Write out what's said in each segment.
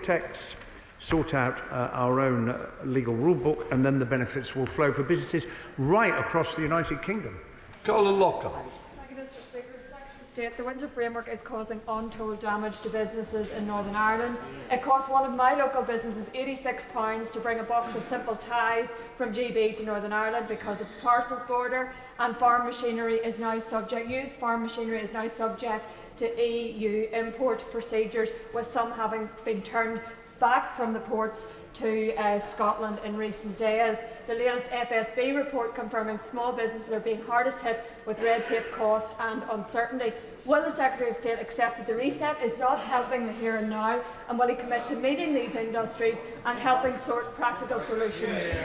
text, sort out our own legal rule book, and then the benefits will flow for businesses right across the United Kingdom. Colin Locker. The Windsor Framework is causing untold damage to businesses in Northern Ireland. It cost one of my local businesses £86 to bring a box of simple ties from GB to Northern Ireland because of the parcels border, and used farm machinery is now subject to EU import procedures, with some having been turned back from the ports to Scotland in recent days. The latest FSB report confirming small businesses are being hardest hit with red tape, cost and uncertainty. Will the Secretary of State accept that the reset is not helping the here and now, and will he commit to meeting these industries and helping sort practical solutions?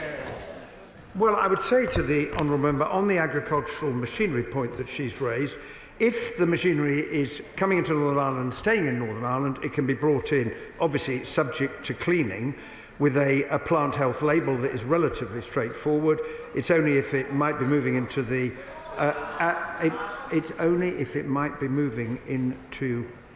Well, I would say to the honourable member on the agricultural machinery point that she's raised, if the machinery is coming into Northern Ireland and staying in Northern Ireland, it can be brought in, obviously subject to cleaning, with a plant health label that is relatively straightforward. It's only if it might be moving into the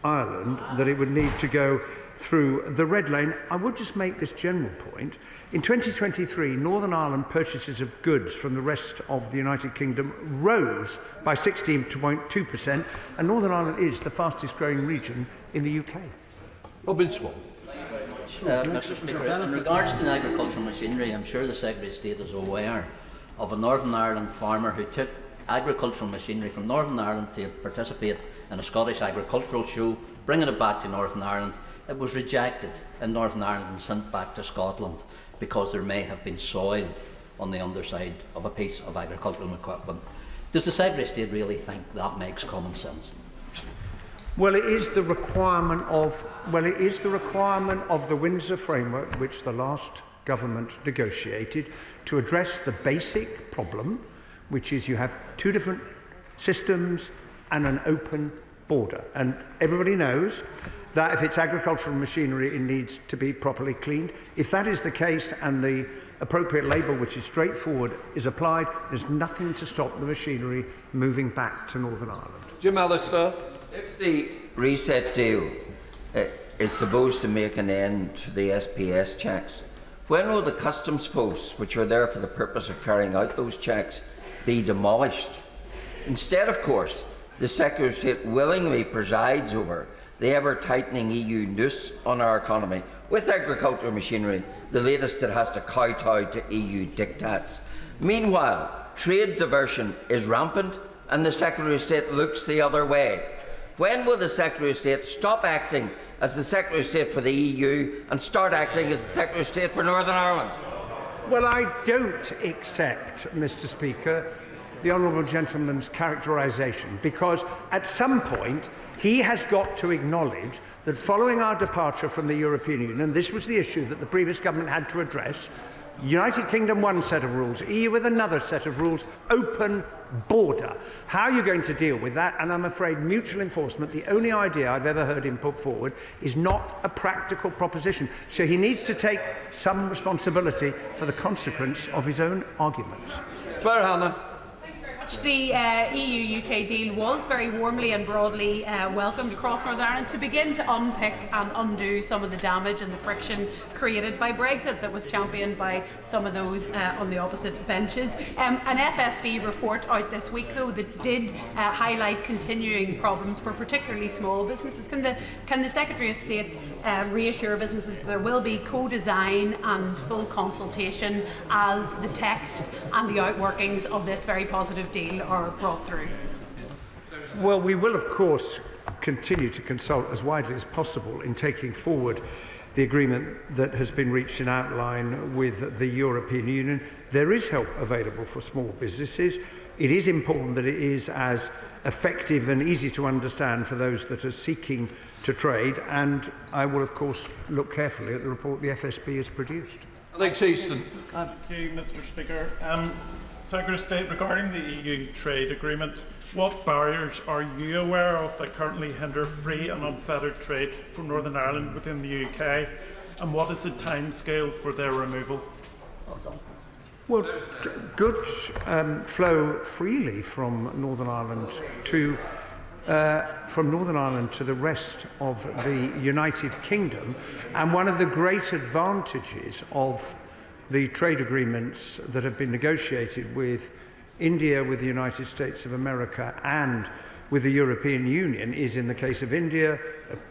Ireland that it would need to go through the red lane. I would just make this general point. In 2023, Northern Ireland purchases of goods from the rest of the United Kingdom rose by 16.2%, and Northern Ireland is the fastest growing region in the UK. Robin Swan. Mr. Speaker, in regards to the agricultural machinery, I'm sure the Secretary of State is aware of a Northern Ireland farmer who took agricultural machinery from Northern Ireland to participate in a Scottish agricultural show, bringing it back to Northern Ireland. It was rejected in Northern Ireland and sent back to Scotland because there may have been soil on the underside of a piece of agricultural equipment. Does the Secretary of State really think that makes common sense? Well, it is the requirement of the Windsor Framework, which the last government negotiated, to address the basic problem, which is you have two different systems and an open border. And everybody knows that if it's agricultural machinery, it needs to be properly cleaned. If that is the case and the appropriate label, which is straightforward, is applied, there's nothing to stop the machinery moving back to Northern Ireland. Jim Allister. If the reset deal is supposed to make an end to the SPS checks, when will the customs posts, which are there for the purpose of carrying out those checks, be demolished? Instead, of course, the Secretary of State willingly presides over the ever-tightening EU noose on our economy, with agricultural machinery, the latest that has to kowtow to EU diktats. Meanwhile, trade diversion is rampant and the Secretary of State looks the other way. When will the Secretary of State stop acting as the Secretary of State for the EU and start acting as the Secretary of State for Northern Ireland? Well, I don't accept, Mr. Speaker, the honourable gentleman's characterisation, because at some point he has got to acknowledge that following our departure from the European Union, and this was the issue that the previous government had to address, United Kingdom one set of rules, EU with another set of rules, open border. How are you going to deal with that? And I'm afraid mutual enforcement, the only idea I've ever heard him put forward, is not a practical proposition. So he needs to take some responsibility for the consequence of his own arguments. Claire Hanna. The EU-UK deal was very warmly and broadly welcomed across Northern Ireland to begin to unpick and undo some of the damage and the friction created by Brexit that was championed by some of those on the opposite benches. An FSB report out this week, though, that did highlight continuing problems for particularly small businesses. Can the Secretary of State reassure businesses that there will be co-design and full consultation as the text and the outworkings of this very positive deal are brought through? Well, we will of course continue to consult as widely as possible in taking forward the agreement that has been reached in outline with the European Union. There is help available for small businesses. It is important that it is as effective and easy to understand for those that are seeking to trade, and I will of course look carefully at the report the FSB has produced. Alex Easton. Thank you, Mr. Speaker. Secretary of State, regarding the EU trade agreement, what barriers are you aware of that currently hinder free and unfettered trade from Northern Ireland within the UK, and what is the timescale for their removal? Well, goods flow freely from Northern Ireland to from Northern Ireland to the rest of the United Kingdom. And one of the great advantages of the trade agreements that have been negotiated with India, with the United States of America and with the European Union is, in the case of India,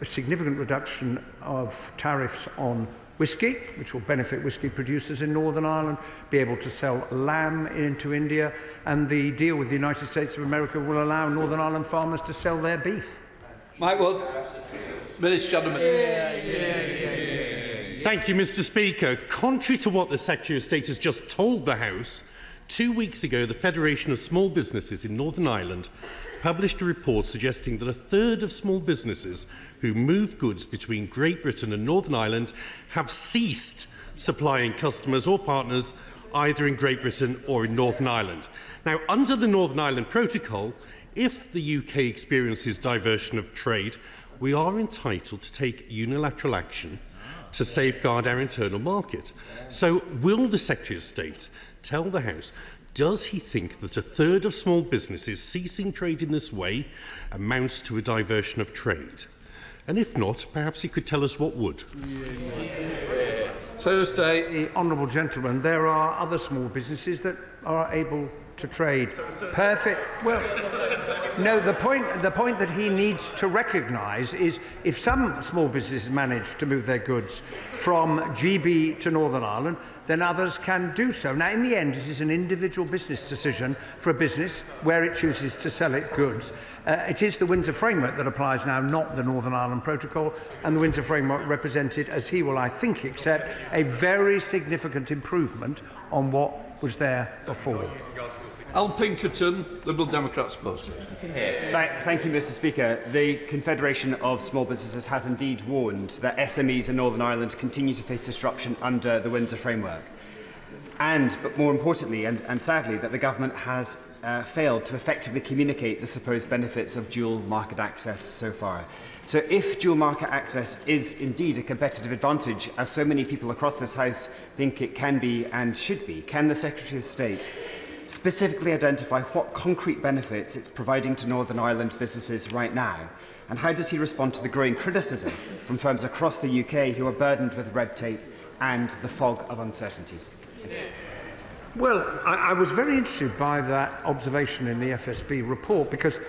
a significant reduction of tariffs on whisky, which will benefit whisky producers in Northern Ireland, be able to sell lamb into India, and the deal with the United States of America will allow Northern Ireland farmers to sell their beef. Mike Wood. Minister, gentlemen. Thank you, Mr. Speaker. Contrary to what the Secretary of State has just told the House, 2 weeks ago the Federation of Small Businesses in Northern Ireland published a report suggesting that a third of small businesses who move goods between Great Britain and Northern Ireland have ceased supplying customers or partners either in Great Britain or in Northern Ireland. Now, under the Northern Ireland Protocol, if the UK experiences diversion of trade, we are entitled to take unilateral action to safeguard our internal market. So, will the Secretary of State tell the House, does he think that a third of small businesses ceasing trade in this way amounts to a diversion of trade? And if not, perhaps he could tell us what would. The honourable gentleman, there are other small businesses that are able to trade. Perfect. Well, no, the point that he needs to recognise is if some small businesses manage to move their goods from GB to Northern Ireland, then others can do so. Now, in the end, it is an individual business decision for a business where it chooses to sell its goods. It is the Windsor Framework that applies now, not the Northern Ireland Protocol, and the Windsor Framework represented, as he will, I think, accept, a very significant improvement on what was there before. Al Pinkerton, Liberal Democrats Post. Thank you, Mr. Speaker. The Confederation of Small Businesses has indeed warned that SMEs in Northern Ireland continue to face disruption under the Windsor Framework. But more importantly, and sadly, that the government has failed to effectively communicate the supposed benefits of dual market access so far. So if dual market access is indeed a competitive advantage, as so many people across this House think it can be and should be, can the Secretary of State specifically identify what concrete benefits it's providing to Northern Ireland businesses right now? And how does he respond to the growing criticism from firms across the UK who are burdened with red tape and the fog of uncertainty? Well, I was very interested by that observation in the FSB report because,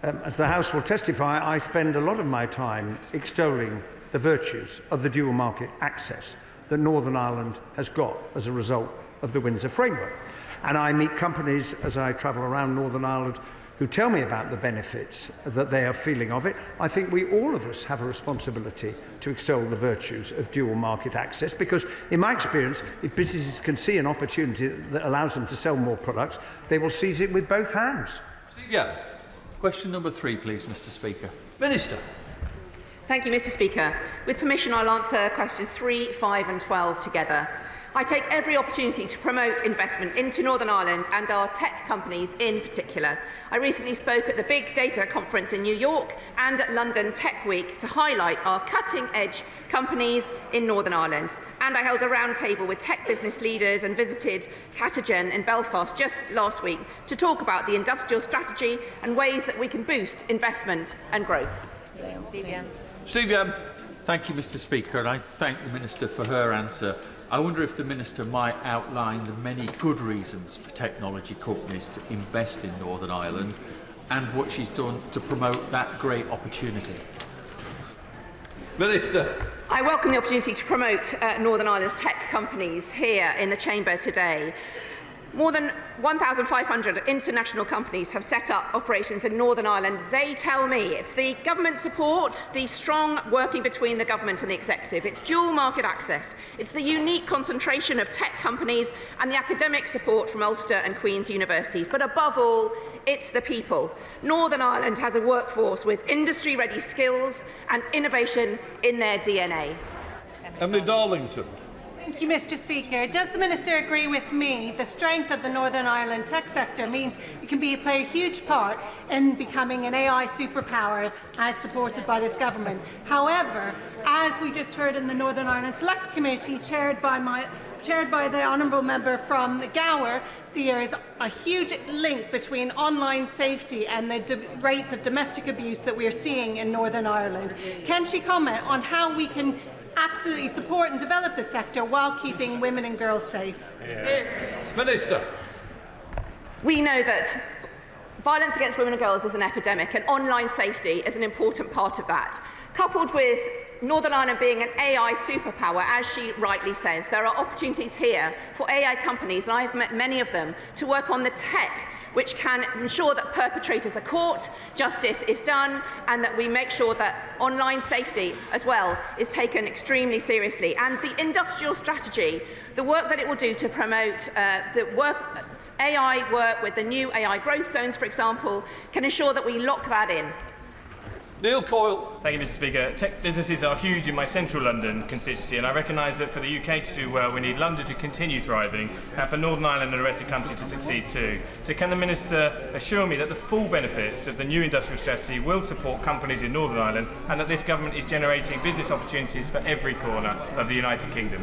as the House will testify, I spend a lot of my time extolling the virtues of the dual market access that Northern Ireland has got as a result of the Windsor Framework. And I meet companies as I travel around Northern Ireland who tell me about the benefits that they are feeling of it. I think all of us have a responsibility to extol the virtues of dual market access because, in my experience, if businesses can see an opportunity that allows them to sell more products, they will seize it with both hands. Yeah. Question number 3, please, Mr. Speaker. Minister. Thank you, Mr. Speaker. With permission, I'll answer questions 3, 5 and 12 together. I take every opportunity to promote investment into Northern Ireland and our tech companies in particular. I recently spoke at the Big Data Conference in New York and at London Tech Week to highlight our cutting-edge companies in Northern Ireland. And I held a roundtable with tech business leaders and visited Catagen in Belfast just last week to talk about the industrial strategy and ways that we can boost investment and growth. Steve Young. Thank you, Mr. Speaker, and I thank the Minister for her answer. I wonder if the Minister might outline the many good reasons for technology companies to invest in Northern Ireland and what she's done to promote that great opportunity. Minister. I welcome the opportunity to promote Northern Ireland's tech companies here in the Chamber today. More than 1,500 international companies have set up operations in Northern Ireland. They tell me it's the government support, the strong working between the government and the executive, it's dual market access, it's the unique concentration of tech companies and the academic support from Ulster and Queen's universities. But above all, it's the people. Northern Ireland has a workforce with industry-ready skills and innovation in their DNA. Emily Darlington. Thank you, Mr. Speaker. Does the Minister agree with me the strength of the Northern Ireland tech sector means it can play a huge part in becoming an AI superpower as supported by this government? However, as we just heard in the Northern Ireland Select Committee, chaired by the honourable member from the Gower, there is a huge link between online safety and the rates of domestic abuse that we are seeing in Northern Ireland. Can she comment on how we can absolutely support and develop the sector while keeping women and girls safe? Minister. We know that violence against women and girls is an epidemic, and online safety is an important part of that. Coupled with Northern Ireland being an AI superpower, as she rightly says, there are opportunities here for AI companies, and I have met many of them, to work on the tech which can ensure that perpetrators are caught, justice is done, and that we make sure that online safety as well is taken extremely seriously. And the industrial strategy, the work that it will do to promote AI work with the new AI growth zones, for example, can ensure that we lock that in. Neil Coyle. Thank you, Mr. Speaker. Tech businesses are huge in my central London constituency, and I recognise that for the UK to do well, we need London to continue thriving, and for Northern Ireland and the rest of the country to succeed too. So can the Minister assure me that the full benefits of the new industrial strategy will support companies in Northern Ireland, and that this government is generating business opportunities for every corner of the United Kingdom?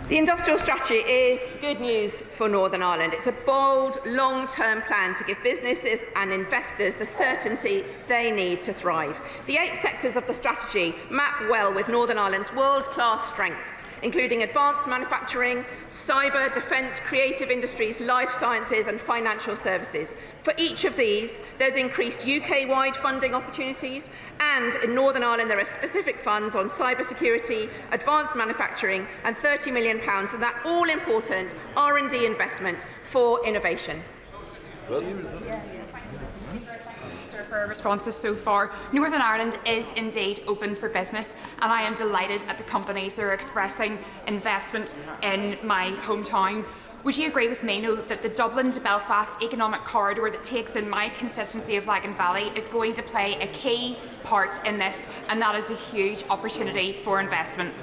The industrial strategy is good news for Northern Ireland. It's a bold, long-term plan to give businesses and investors the certainty they need to thrive. The 8 sectors of the strategy map well with Northern Ireland's world-class strengths, including advanced manufacturing, cyber, defence, creative industries, life sciences and financial services. For each of these, there's increased UK-wide funding opportunities, and in Northern Ireland there are specific funds on cyber security, advanced manufacturing and £30 million, and that all-important R&D investment for innovation. For responses so far. Northern Ireland is indeed open for business, and I am delighted at the companies that are expressing investment in my hometown. Would you agree with me, that the Dublin to Belfast economic corridor that takes in my constituency of Lagan Valley is going to play a key part in this, and that is a huge opportunity for investment?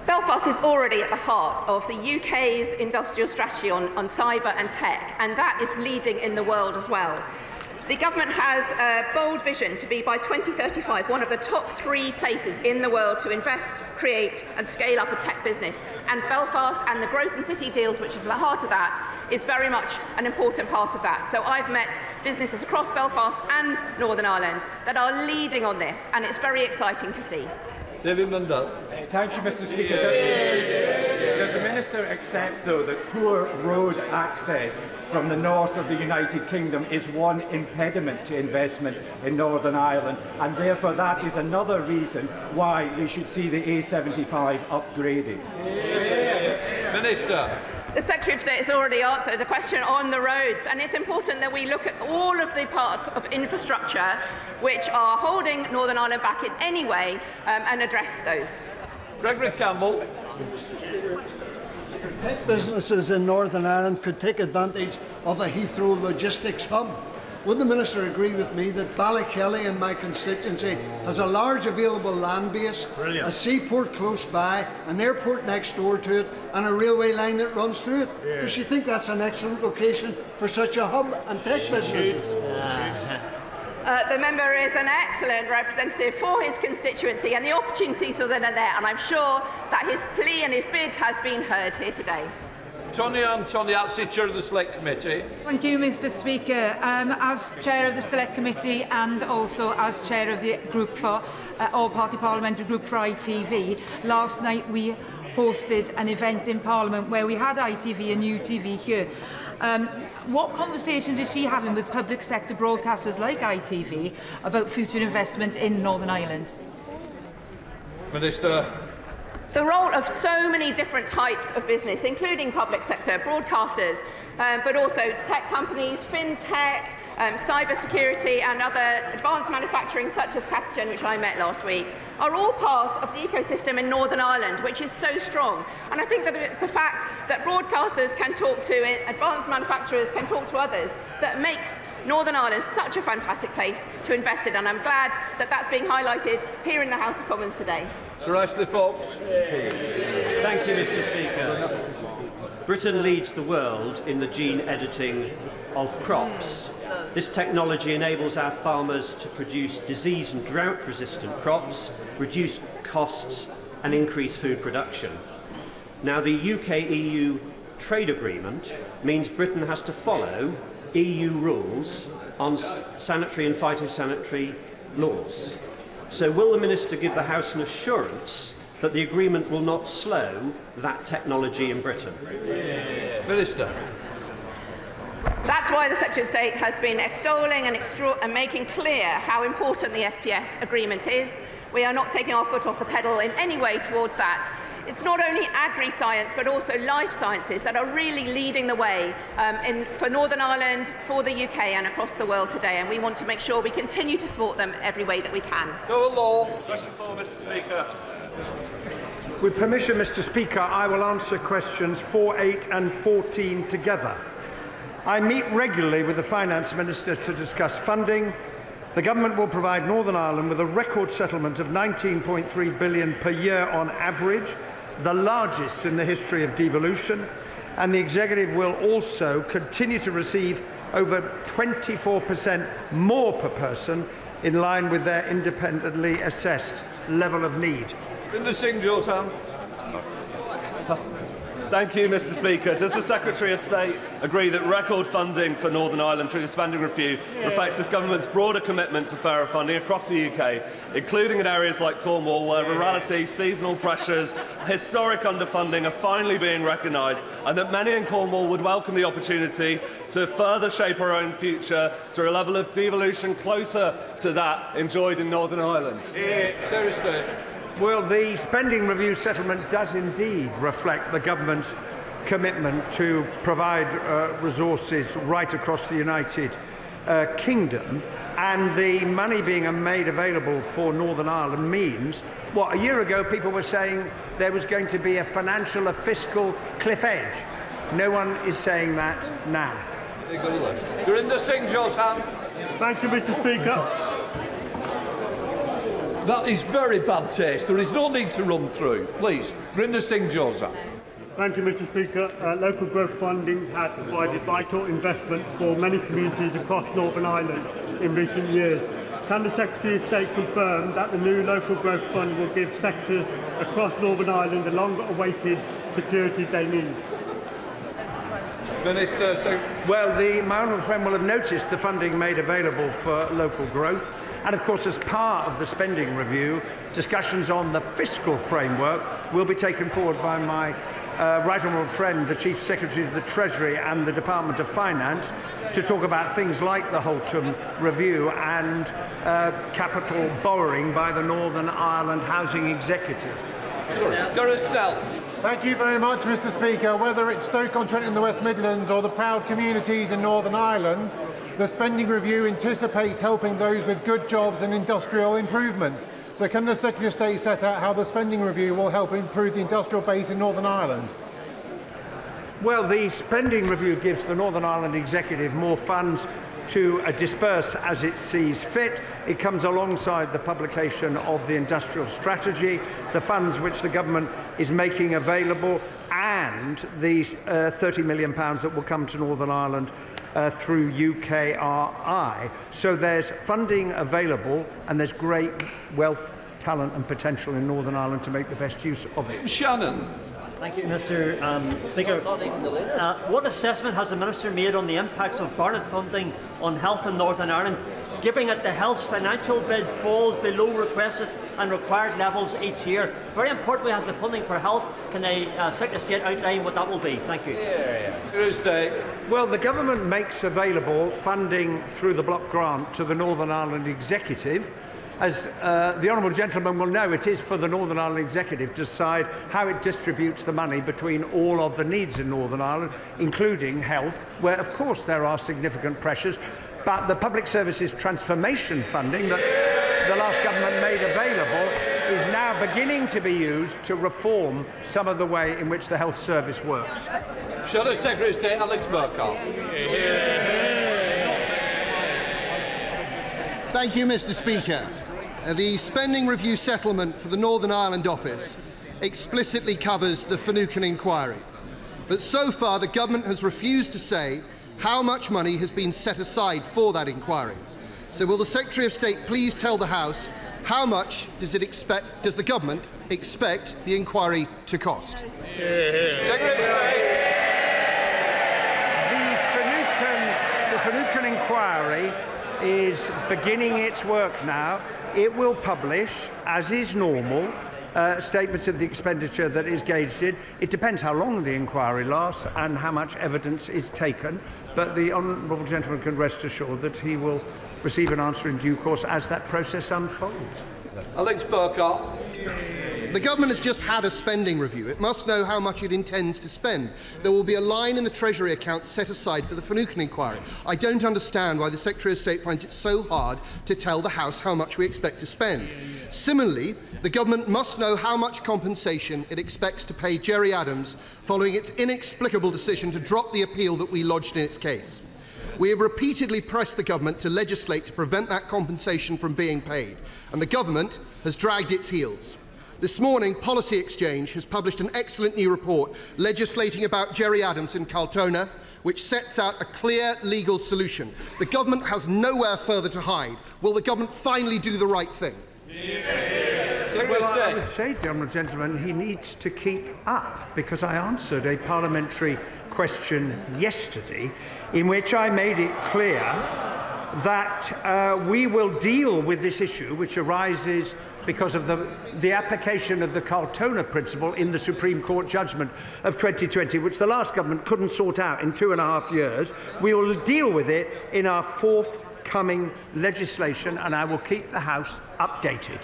Belfast is already at the heart of the UK's industrial strategy on cyber and tech, and that is leading in the world as well. The government has a bold vision to be, by 2035, one of the top 3 places in the world to invest, create and scale up a tech business. And Belfast and the Growth and City deals, which is at the heart of that, is very much an important part of that. So I've met businesses across Belfast and Northern Ireland that are leading on this, and it's very exciting to see. David Mundell. Thank you, Mr. Speaker. Does the Minister accept, though, that poor road access from the north of the United Kingdom is one impediment to investment in Northern Ireland, and therefore that is another reason why we should see the A75 upgraded? Minister. The Secretary of State has already answered the question on the roads, and it's important that we look at all of the parts of infrastructure which are holding Northern Ireland back in any way and address those. Gregory Campbell. Tech businesses in Northern Ireland could take advantage of a Heathrow logistics hub. Would the Minister agree with me that Ballykelly in my constituency has a large available land base, a seaport close by, an airport next door to it and a railway line that runs through it? Does she think that's an excellent location for such a hub and tech business? The member is an excellent representative for his constituency, and the opportunities are there, and I'm sure that his plea and his bid has been heard here today. Tony Antoniazzi, Chair of the Select Committee. Thank you, Mr. Speaker. As Chair of the Select Committee and also as Chair of the Group for All-Party Parliamentary Group for ITV, last night we hosted an event in Parliament where we had ITV and UTV here. What conversations is she having with public sector broadcasters like ITV about future investment in Northern Ireland? Minister. The role of so many different types of business, including public sector, broadcasters, but also tech companies, fintech, cybersecurity and other advanced manufacturing such as Catagen, which I met last week, are all part of the ecosystem in Northern Ireland, which is so strong. And I think that it's the fact that broadcasters can talk to advanced manufacturers, can talk to others, that makes Northern Ireland such a fantastic place to invest in. And I'm glad that that's being highlighted here in the House of Commons today. Sir Ashley Fox. Thank you, Mr. Speaker. Britain leads the world in the gene editing of crops. This technology enables our farmers to produce disease and drought-resistant crops, reduce costs and increase food production. Now, the UK-EU trade agreement means Britain has to follow EU rules on sanitary and phytosanitary laws. So will the Minister give the House an assurance that the agreement will not slow that technology in Britain? Minister. That's why the Secretary of State has been extolling and making clear how important the SPS agreement is. We are not taking our foot off the pedal in any way towards that. It's not only agri-science but also life sciences that are really leading the way for Northern Ireland, for the UK and across the world today, and we want to make sure we continue to support them every way that we can. Go along. Question 4, Mr. Speaker. With permission, Mr. Speaker, I will answer questions 4, 8 and 14 together. I meet regularly with the Finance Minister to discuss funding. The Government will provide Northern Ireland with a record settlement of £19.3 billion per year on average, the largest in the history of devolution, and the Executive will also continue to receive over 24% more per person in line with their independently assessed level of need. Mr. Singh, Jules Ham. Thank you, Mr. Speaker. Does the Secretary of State agree that record funding for Northern Ireland through the spending review reflects this government's broader commitment to fairer funding across the UK, including in areas like Cornwall, where rurality, seasonal pressures, historic underfunding are finally being recognised, and that many in Cornwall would welcome the opportunity to further shape our own future through a level of devolution closer to that enjoyed in Northern Ireland? Seriously. Well, the spending review settlement does indeed reflect the government's commitment to provide resources right across the United Kingdom, and the money being made available for Northern Ireland means, what, a year ago people were saying there was going to be a fiscal cliff edge. No one is saying that now. Gurinder Singh, Jules Ham. Thank you, Mr. Speaker. That is very bad taste. There is no need to run through. Please, Gurinder Singh Joseph. Thank you, Mr. Speaker. Local growth funding has provided vital investment for many communities across Northern Ireland in recent years. Can the Secretary of State confirm that the new local growth fund will give sectors across Northern Ireland the long-awaited security they need? Minister, well, my honourable friend will have noticed the funding made available for local growth. And of course, as part of the spending review, discussions on the fiscal framework will be taken forward by my right honourable friend, the Chief Secretary of the Treasury and the Department of Finance, to talk about things like the Holtum Review and capital borrowing by the Northern Ireland Housing Executive. Thank you very much, Mr. Speaker. Whether it's Stoke-on-Trent in the West Midlands or the proud communities in Northern Ireland, the spending review anticipates helping those with good jobs and industrial improvements. So can the Secretary of State set out how the spending review will help improve the industrial base in Northern Ireland? Well, the spending review gives the Northern Ireland Executive more funds to disperse as it sees fit. It comes alongside the publication of the industrial strategy, the funds which the government is making available, and the £30 million that will come to Northern Ireland through UKRI. So there's funding available, and there's great wealth, talent and potential in Northern Ireland to make the best use of it. Shannon. Thank you, Mr. Speaker. What assessment has the Minister made on the impacts of Barnett funding on health in Northern Ireland, given that the health's financial bid falls below requested and required levels each year? Very important we have the funding for health. Can the Secretary of State outline what that will be? Thank you. Well, the government makes available funding through the block grant to the Northern Ireland Executive. as the honourable gentleman will know, it is for the Northern Ireland Executive to decide how it distributes the money between all of the needs in Northern Ireland, including health, where of course there are significant pressures. But the Public Services Transformation funding that the last government made available is now beginning to be used to reform some of the way in which the health service works. Shadow Secretary of State Alex Burkhardt. Thank you, Mr. Speaker. The spending review settlement for the Northern Ireland office explicitly covers the Finucane inquiry. But so far, the government has refused to say how much money has been set aside for that inquiry. So will the Secretary of State please tell the House how much does the government expect the inquiry to cost? Secretary of State. The Finucane inquiry is beginning its work now. It will publish, as is normal, statements of the expenditure that is gauged in. It depends how long the inquiry lasts and how much evidence is taken, but the honourable gentleman can rest assured that he will receive an answer in due course as that process unfolds. Alex Burkhardt. The government has just had a spending review. It must know how much it intends to spend. There will be a line in the Treasury account set aside for the Finucane inquiry. I don't understand why the Secretary of State finds it so hard to tell the House how much we expect to spend. Similarly, the government must know how much compensation it expects to pay Gerry Adams following its inexplicable decision to drop the appeal that we lodged in its case. We have repeatedly pressed the government to legislate to prevent that compensation from being paid, and the government has dragged its heels. This morning, Policy Exchange has published an excellent new report legislating about Gerry Adams in Kaltona, which sets out a clear legal solution. The government has nowhere further to hide. Will the government finally do the right thing? Well, I would say to the honourable gentleman he needs to keep up, because I answered a parliamentary question yesterday in which I made it clear that we will deal with this issue, which arises because of the application of the Kaltona principle in the Supreme Court judgment of 2020, which the last government couldn't sort out in 2.5 years. We will deal with it in our forthcoming legislation, and I will keep the House updated.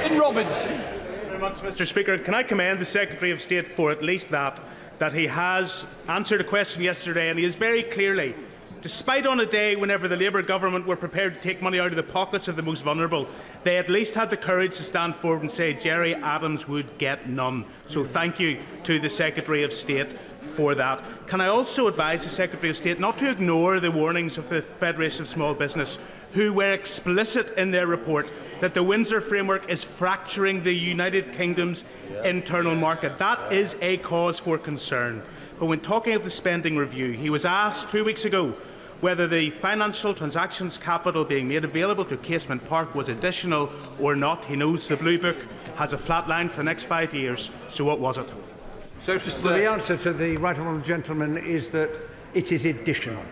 In Robinson. Thank you very much, Mr. Speaker. Can I commend the Secretary of State for at least that he has answered a question yesterday, and he is very clearly, despite on a day whenever the Labour government were prepared to take money out of the pockets of the most vulnerable, they at least had the courage to stand forward and say Gerry Adams would get none. So thank you to the Secretary of State for that. Can I also advise the Secretary of State not to ignore the warnings of the Federation of Small Business, who were explicit in their report that the Windsor framework is fracturing the United Kingdom's internal market. That is a cause for concern. But when talking of the spending review, he was asked 2 weeks ago whether the financial transactions capital being made available to Casement Park was additional or not. He knows the Blue Book has a flat line for the next 5 years, so what was it? Well, the answer to the right honourable gentleman is that it is additional.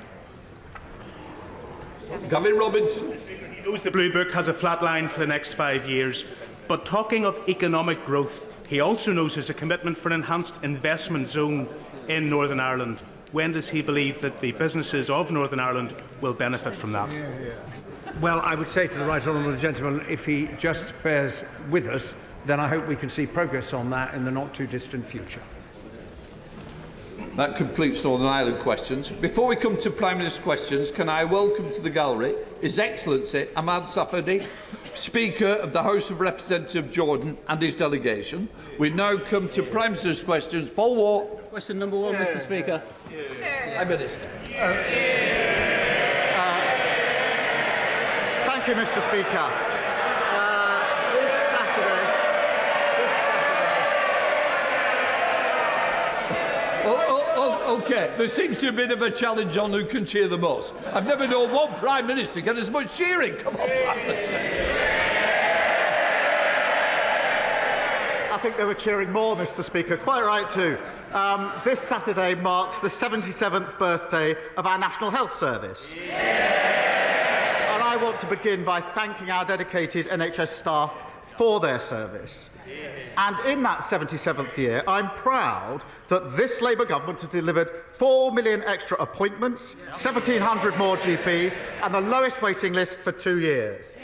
Gavin Robinson. He knows the Blue Book has a flat line for the next 5 years, but talking of economic growth, he also knows there's a commitment for an enhanced investment zone in Northern Ireland. When does he believe that the businesses of Northern Ireland will benefit from that? Well, I would say to the right honourable gentleman, if he just bears with us, then I hope we can see progress on that in the not too distant future. That completes Northern Ireland questions. Before we come to Prime Minister's questions, can I welcome to the gallery His Excellency Ahmad Safadi, Speaker of the House of Representatives of Jordan, and his delegation. We now come to Prime Minister's questions. Paul Ward. Question number 1, Mr. Speaker. Prime Minister. Thank you, Mr. Speaker. This Saturday. OK, there seems to be a bit of a challenge on who can cheer the most. I've never known one Prime Minister get as much cheering. Come on, Prime Minister. I think they were cheering more, Mr. Speaker. Quite right, too. This Saturday marks the 77th birthday of our National Health Service. And I want to begin by thanking our dedicated NHS staff for their service. And in that 77th year, I'm proud that this Labour government has delivered 4 million extra appointments, 1,700 more GPs, and the lowest waiting list for 2 years.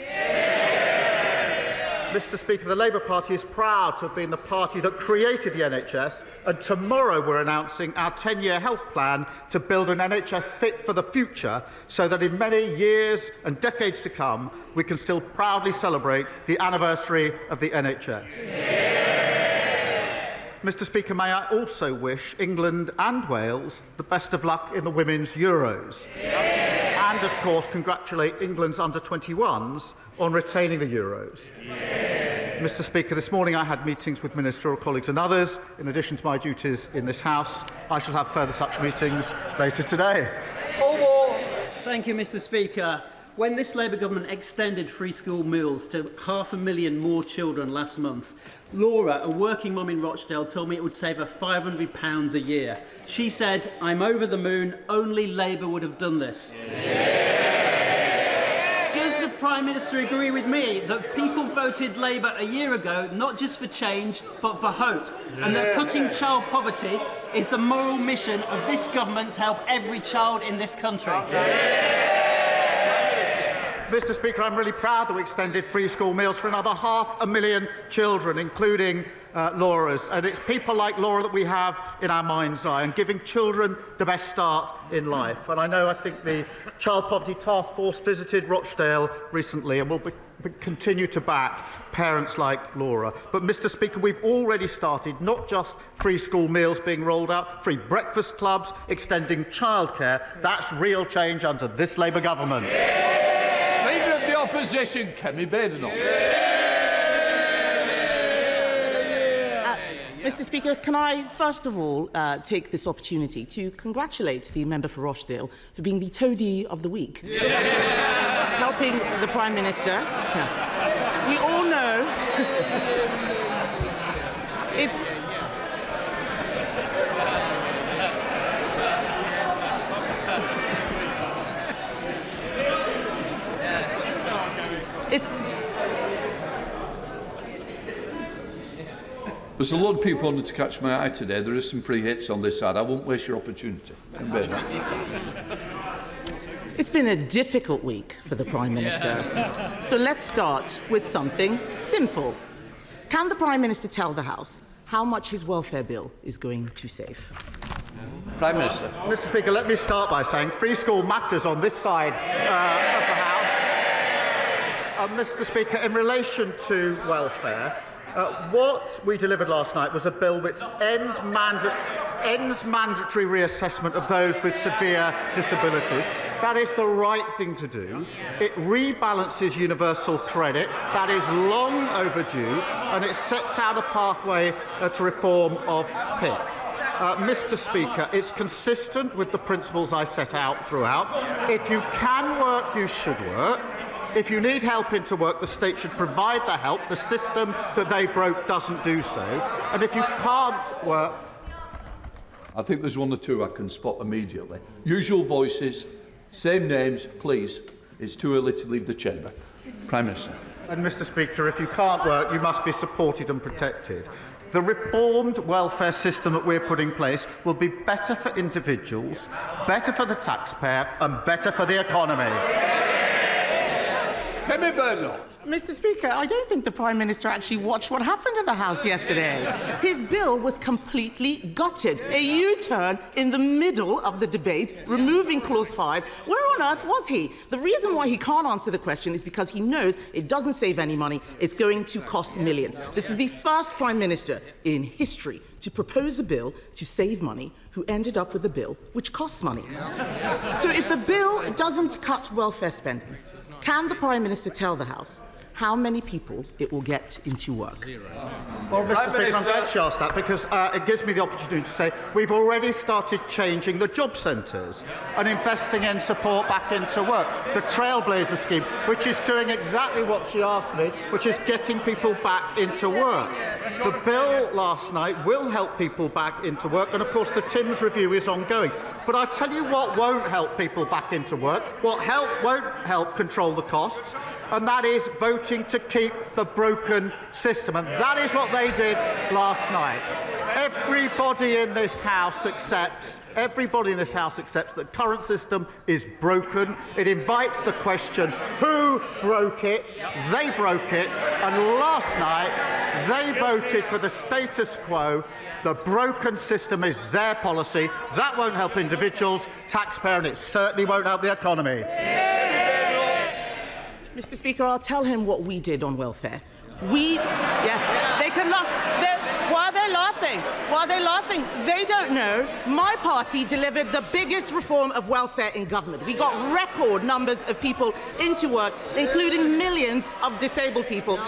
Mr. Speaker, the Labour Party is proud to have been the party that created the NHS, and tomorrow we're announcing our 10-year health plan to build an NHS fit for the future, so that in many years and decades to come, we can still proudly celebrate the anniversary of the NHS. Mr. Speaker, may I also wish England and Wales the best of luck in the Women's Euros. And, of course, congratulate England's under-21s on retaining the Euros. Mr. Speaker, this morning I had meetings with ministerial colleagues and others. In addition to my duties in this House, I shall have further such meetings later today. Thank you, Mr. Speaker. When this Labour government extended free school meals to 500,000 more children last month, Laura, a working mum in Rochdale, told me it would save her £500 a year. She said, "I'm over the moon, only Labour would have done this." Does the Prime Minister agree with me that people voted Labour a year ago not just for change but for hope, and that cutting child poverty is the moral mission of this government to help every child in this country? Mr. Speaker, I'm really proud that we extended free school meals for another 500,000 children, including Laura's. And it's people like Laura that we have in our mind's eye, and giving children the best start in life. And I think the Child Poverty Task Force visited Rochdale recently and will continue to back parents like Laura. But, Mr. Speaker, we've already started not just free school meals being rolled out, free breakfast clubs, extending childcare. That's real change under this Labour government. Opposition, Kemi Badenoch. Mr. Speaker, can I first of all take this opportunity to congratulate the member for Rochdale for being the toady of the week, helping the Prime Minister. We all know There's a lot of people wanting to catch my eye today. There is some free hits on this side. I won't waste your opportunity. It's been a difficult week for the Prime Minister. So let's start with something simple. Can the Prime Minister tell the House how much his welfare bill is going to save? Prime Minister. Mr. Speaker, let me start by saying free school matters on this side of the House. Mr. Speaker, in relation to welfare, what we delivered last night was a bill which ends mandatory reassessment of those with severe disabilities. That is the right thing to do. It rebalances universal credit. That is long overdue, and it sets out a pathway to reform of PIP. Mr. Speaker, it's consistent with the principles I set out throughout. If you can work, you should work. If you need help into work, the state should provide the help. The system that they broke doesn't do so. And if you can't work... I think there's one or two I can spot immediately. Usual voices, same names, please. It's too early to leave the chamber. Prime Minister. And, Mr. Speaker, if you can't work, you must be supported and protected. The reformed welfare system that we're putting in place will be better for individuals, better for the taxpayer and better for the economy. Mr. Speaker, I don't think the Prime Minister actually watched what happened in the House yesterday. His bill was completely gutted. A U-turn in the middle of the debate, removing Clause 5. Where on earth was he? The reason why he can't answer the question is because he knows it doesn't save any money. It's going to cost millions. This is the first Prime Minister in history to propose a bill to save money who ended up with a bill which costs money. So if the bill doesn't cut welfare spending, can the Prime Minister tell the House how many people it will get into work? Well, Mr. Speaker, I'm glad she asked that, because it gives me the opportunity to say we've already started changing the job centres and investing in support back into work. The Trailblazer scheme, which is doing exactly what she asked me, which is getting people back into work. The bill last night will help people back into work, and of course the Timms review is ongoing. But I tell you what won't help people back into work, won't help control the costs, and that is voting to keep the broken system. And that is what they did last night. Everybody in this House accepts that the current system is broken. It invites the question, who broke it? They broke it. And last night, they voted for the status quo. The broken system is their policy. That won't help individuals, taxpayer, and it certainly won't help the economy. Mr. Speaker, I'll tell him what we did on welfare. Yes, they can laugh. While they're laughing, they don't know my party delivered the biggest reform of welfare in government. We got record numbers of people into work, including millions of disabled people,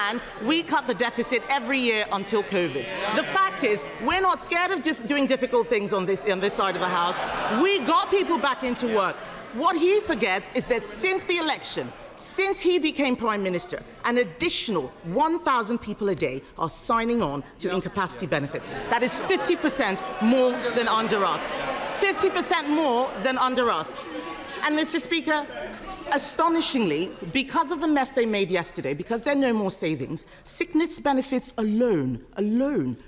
and we cut the deficit every year until COVID. The fact is, we're not scared of doing difficult things on this side of the House. We got people back into work. What he forgets is that since the election, since he became Prime Minister, an additional 1,000 people a day are signing on to incapacity benefits. That is 50% more than under us. 50% more than under us. And, Mr. Speaker, astonishingly, because of the mess they made yesterday, because there are no more savings, sickness benefits alone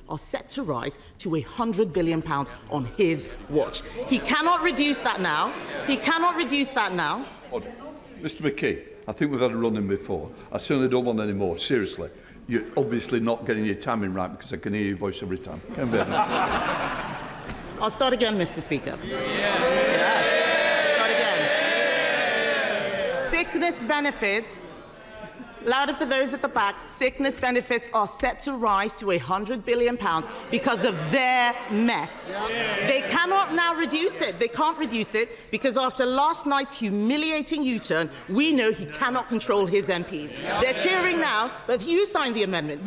are set to rise to £100 billion on his watch. He cannot reduce that now. Mr McKee, I think we've had a run-in before. I certainly don't want any more. Seriously. You're obviously not getting your timing right because I can hear your voice every time. I'll start again, Mr. Speaker. Sickness benefits, louder for those at the back, sickness benefits are set to rise to £100 billion because of their mess. They cannot now reduce it. They can't reduce it because after last night's humiliating U-turn, we know he cannot control his MPs. They're cheering now, but you signed the amendment.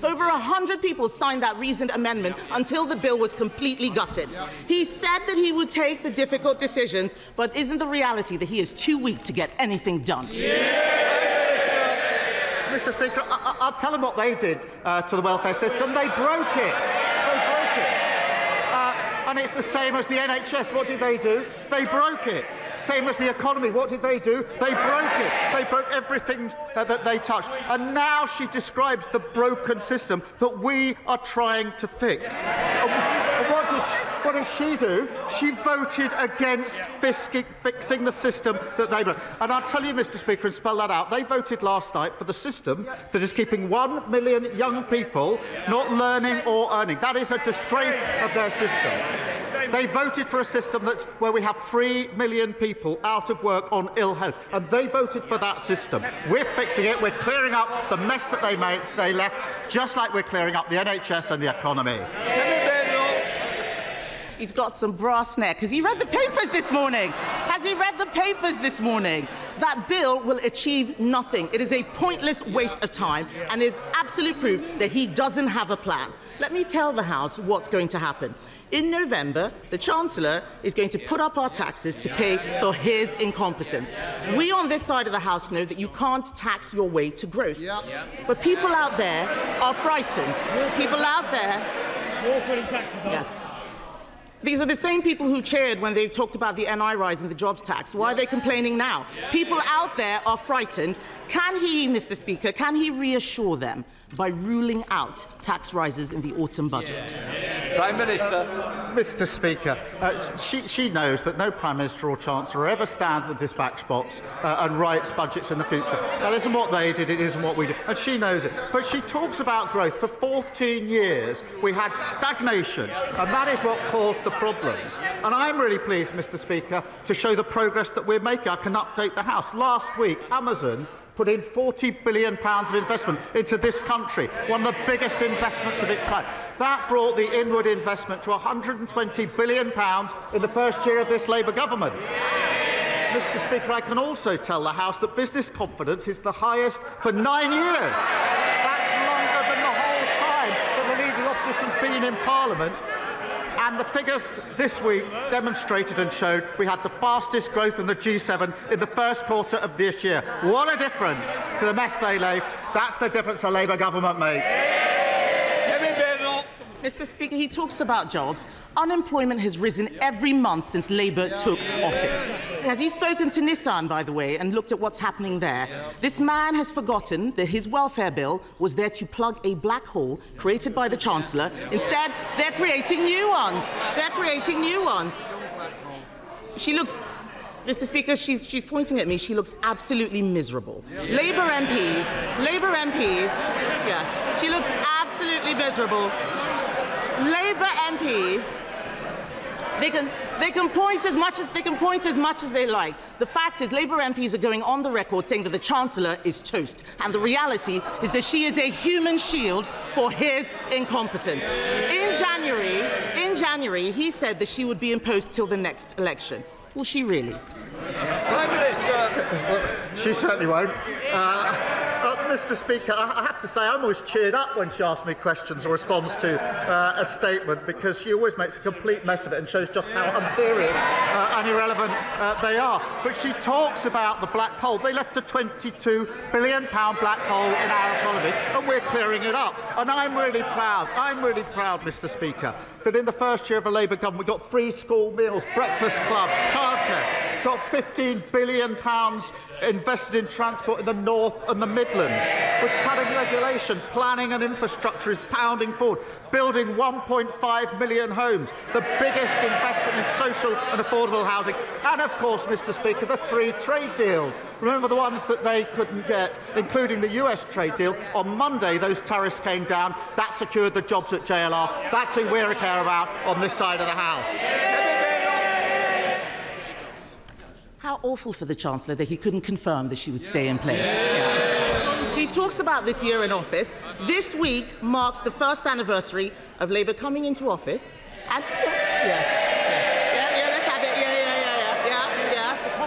Over 100 people signed that reasoned amendment until the bill was completely gutted. He said that he would take the difficult decisions, but isn't the reality that he is too weak to get anything done? Mr. Speaker, I'll tell them what they did to the welfare system. They broke it. And it's the same as the NHS. What did they do? They broke it. Same as the economy. What did they do? They broke it. They broke everything that they touched. And now she describes the broken system that we are trying to fix. What did she do? She voted against fixing the system that they broke. And I'll tell you, Mr. Speaker, and spell that out, they voted last night for the system that is keeping 1 million young people not learning or earning. That is a disgrace of their system. They voted for a system where we have 3 million people out of work on ill health, and they voted for that system. We're fixing it. We're clearing up the mess that they left, just like we're clearing up the NHS and the economy. He's got some brass neck. Has he read the papers this morning? That bill will achieve nothing. It is a pointless waste of time and is absolute proof that he doesn't have a plan. Let me tell the House what's going to happen. In November, the Chancellor is going to put up our taxes to pay for his incompetence. We on this side of the House know that you can't tax your way to growth. But people out there are frightened. Yes. These are the same people who cheered when they talked about the NI rise and the jobs tax. Why are they complaining now? People out there are frightened. Can he, Mr. Speaker, reassure them by ruling out tax rises in the autumn budget? Prime Minister. Mr. Speaker, she knows that no Prime Minister or Chancellor ever stands at the dispatch box and writes budgets in the future. That isn't what they did, it isn't what we did, and she knows it. But she talks about growth. For 14 years, we had stagnation, and that is what caused the problems. And I'm really pleased, Mr. Speaker, to show the progress that we're making. I can update the House. Last week, Amazon put in £40 billion of investment into this country, one of the biggest investments of its time. That brought the inward investment to £120 billion in the first year of this Labour government. Mr. Speaker, I can also tell the House that business confidence is the highest for 9 years. That's longer than the whole time that the leading opposition's been in Parliament. And the figures this week demonstrated and showed we had the fastest growth in the G7 in the first quarter of this year. What a difference to the mess they left. That's the difference a Labour government made. Mr. Speaker, he talks about jobs. Unemployment has risen every month since Labour took office. Has he spoken to Nissan, by the way, and looked at what's happening there? This man has forgotten that his welfare bill was there to plug a black hole created by the Chancellor. Instead, they're creating new ones. They're creating new ones. She looks... Mr. Speaker, she's pointing at me. She looks absolutely miserable. Labour MPs, yeah, she looks absolutely miserable. Labour MPs, they can point as much as they like. The fact is, Labour MPs are going on the record saying that the Chancellor is toast, and the reality is that she is a human shield for his incompetence. In January, he said that she would be in post till the next election. Will she really? Prime Minister. Well, she certainly won't. Mr. Speaker, I have to say I'm always cheered up when she asks me questions or responds to a statement, because she always makes a complete mess of it and shows just how unserious and irrelevant they are. But she talks about the black hole. They left a £22 billion black hole in our economy, and we're clearing it up. And I'm really proud, Mr. Speaker, that in the first year of a Labour government we got free school meals, breakfast clubs, childcare, got £15 billion invested in transport in the North and the Midlands. With cutting regulation, planning and infrastructure is pounding forward, building 1.5 million homes, the biggest investment in social and affordable housing, and of course, Mr. Speaker, the 3 trade deals. Remember the ones that they couldn't get, including the US trade deal. On Monday, those tariffs came down. That secured the jobs at JLR. That's who we care about on this side of the House. How awful for the Chancellor that he couldn't confirm that she would stay in place. Yeah. He talks about this year in office. This week marks the first anniversary of Labour coming into office. And let's have it.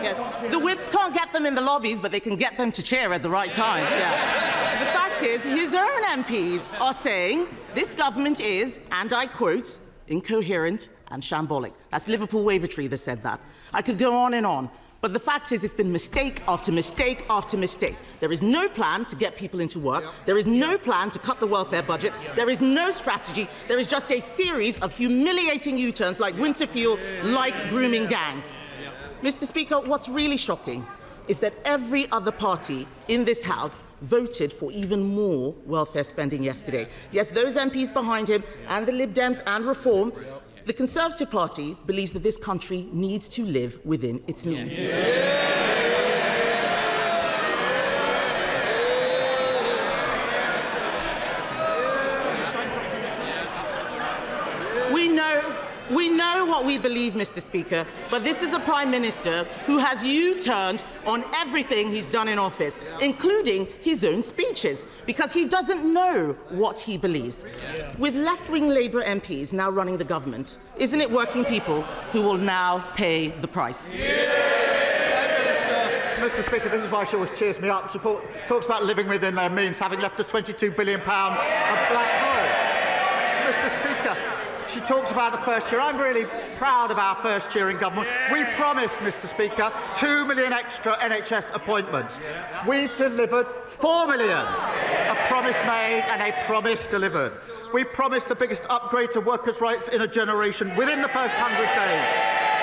Yes. The whips can't get them in the lobbies, but they can get them to cheer at the right time. Yeah. The fact is, his own MPs are saying this government is, and I quote, incoherent and shambolic. That's Liverpool Wavertree that said that. I could go on and on. But the fact is, it's been mistake after mistake after mistake. There is no plan to get people into work. There is no plan to cut the welfare budget. There is no strategy. There is just a series of humiliating U-turns like winter fuel, like grooming gangs. Mr. Speaker, what's really shocking is that every other party in this House voted for even more welfare spending yesterday. Yes, those MPs behind him and the Lib Dems and Reform. The Conservative Party believes that this country needs to live within its means. We know what we believe, Mr. Speaker, but this is a Prime Minister who has U-turned on everything he's done in office, including his own speeches, because he doesn't know what he believes. With left-wing Labour MPs now running the government, isn't it working people who will now pay the price? Mr. Speaker, this is why she always cheers me up. She talks about living within their means, having left a £22 billion black hole. Mr. Speaker, she talks about the first year. I'm really proud of our first year in government. We promised, Mr. Speaker, 2 million extra NHS appointments. We've delivered 4 million. A promise made and a promise delivered. We promised the biggest upgrade to workers' rights in a generation within the first 100 days.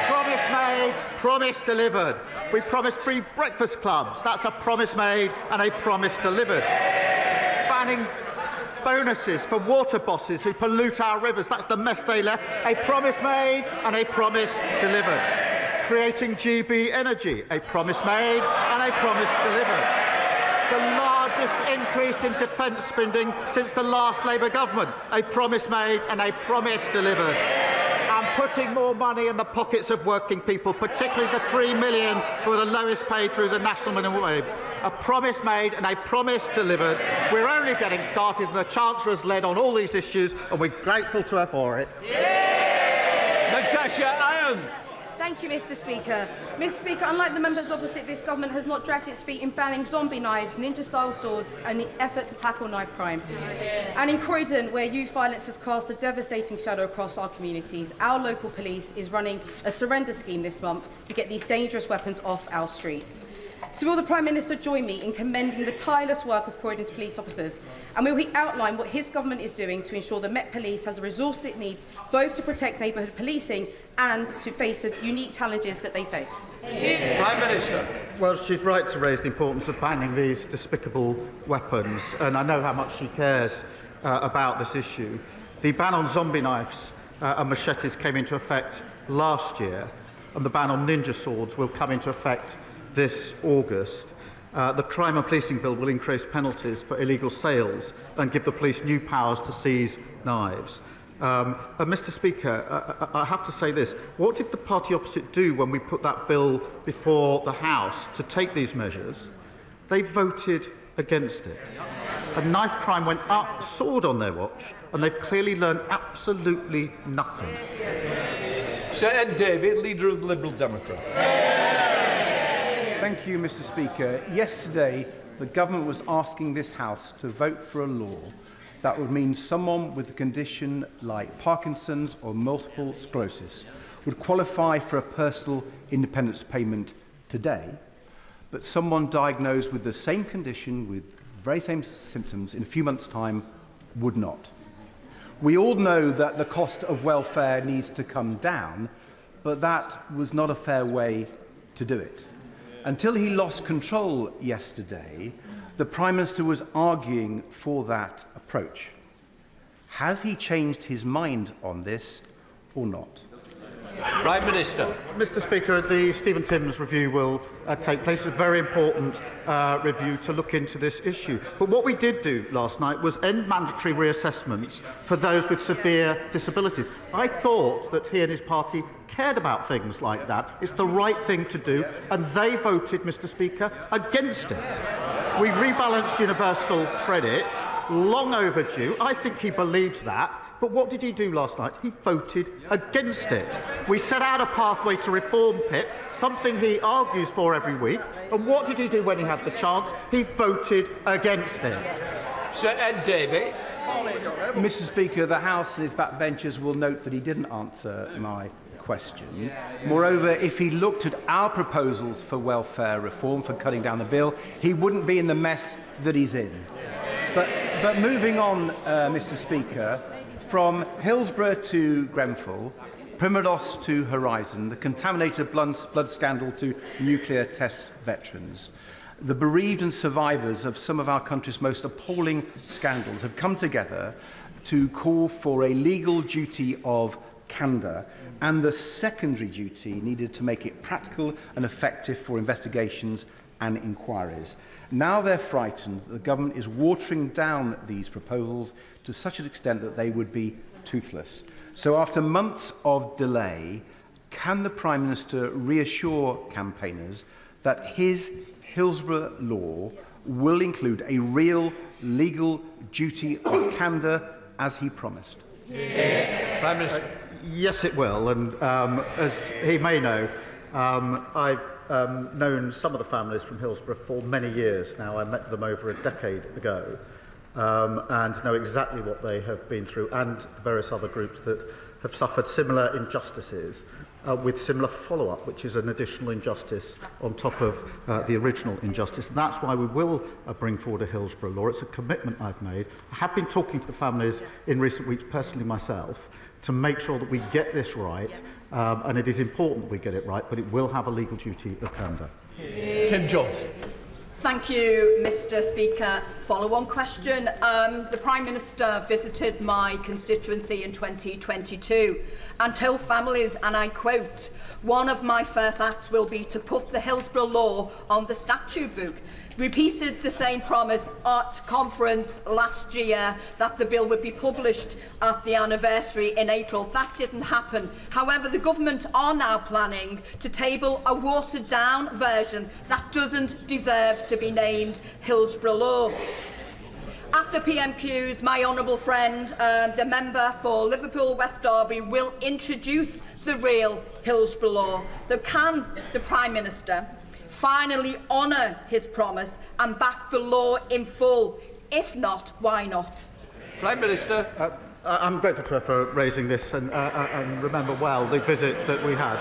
Promise made, promise delivered. We promised free breakfast clubs. That's a promise made and a promise delivered. Banning bonuses for water bosses who pollute our rivers. That's the mess they left. A promise made and a promise delivered. Creating GB Energy. A promise made and a promise delivered. The largest increase in defence spending since the last Labour government. A promise made and a promise delivered. And putting more money in the pockets of working people, particularly the 3 million who are the lowest paid through the national minimum wage. A promise made and a promise delivered. We're only getting started, and the Chancellor has led on all these issues, and we're grateful to her for it. Natasha Iron. Thank you, Mr. Speaker. Mr. Speaker, unlike the members opposite, this government has not dragged its feet in banning zombie knives, ninja-style swords, and its effort to tackle knife crime. And in Croydon, where youth violence has cast a devastating shadow across our communities, our local police is running a surrender scheme this month to get these dangerous weapons off our streets. So will the Prime Minister join me in commending the tireless work of Croydon's police officers? And will he outline what his government is doing to ensure the Met Police has the resources it needs both to protect neighbourhood policing and to face the unique challenges that they face? Prime Minister. Well, she's right to raise the importance of banning these despicable weapons, and I know how much she cares about this issue. The ban on zombie knives and machetes came into effect last year, and the ban on ninja swords will come into effect this August. The Crime and Policing Bill will increase penalties for illegal sales and give the police new powers to seize knives. Mr. Speaker, I have to say this. What did the party opposite do when we put that bill before the House to take these measures? They voted against it. A knife crime went up, soared on their watch, and they've clearly learned absolutely nothing. Sir Ed Davey, Leader of the Liberal Democrats. Thank you, Mr. Speaker. Yesterday, the government was asking this House to vote for a law that would mean someone with a condition like Parkinson's or multiple sclerosis would qualify for a personal independence payment today, but someone diagnosed with the same condition, with the very same symptoms, in a few months' time would not. We all know that the cost of welfare needs to come down, but that was not a fair way to do it. Until he lost control yesterday, the Prime Minister was arguing for that approach. Has he changed his mind on this or not? Prime Minister. Mr. Speaker, the Stephen Timms review will take place. It's a very important review to look into this issue. But what we did do last night was end mandatory reassessments for those with severe disabilities. I thought that he and his party cared about things like that. It's the right thing to do, and they voted, Mr. Speaker, against it. We rebalanced universal credit, long overdue. I think he believes that. But what did he do last night? He voted against it. We set out a pathway to reform PIP, something he argues for every week. And what did he do when he had the chance? He voted against it. Sir Ed Davey. Mr. Speaker, the House and his backbenchers will note that he didn't answer my question. Moreover, if he looked at our proposals for welfare reform, for cutting down the bill, he wouldn't be in the mess that he's in. But moving on, Mr. Speaker, from Hillsborough to Grenfell, Primados to Horizon, the contaminated blood scandal to nuclear test veterans, the bereaved and survivors of some of our country's most appalling scandals have come together to call for a legal duty of candour and the secondary duty needed to make it practical and effective for investigations and inquiries. Now they're frightened that the government is watering down these proposals to such an extent that they would be toothless. So after months of delay, can the Prime Minister reassure campaigners that his Hillsborough law will include a real legal duty of candour as he promised? Prime Minister. Yes, it will. And as he may know, I've known some of the families from Hillsborough for many years now. I met them over a decade ago and know exactly what they have been through, and the various other groups that have suffered similar injustices with similar follow-up, which is an additional injustice on top of the original injustice. And that's why we will bring forward a Hillsborough law. It's a commitment I've made. I have been talking to the families in recent weeks, personally myself, to make sure that we get this right, and it is important we get it right, but it will have a legal duty of candour. Kim Johnson. Thank you, Mr. Speaker. Follow-on question. The Prime Minister visited my constituency in 2022 and told families, and I quote, "One of my first acts will be to put the Hillsborough law on the statute book." Repeated the same promise at conference last year that the bill would be published at the anniversary in April. That didn't happen. However, the government are now planning to table a watered-down version that doesn't deserve to be named Hillsborough law. After PMQs, my honourable friend, the member for Liverpool West Derby, will introduce the real Hillsborough law. So can the Prime Minister finally honour his promise and back the law in full? If not, why not? Prime Minister. I'm grateful to her for raising this and remember well the visit that we had.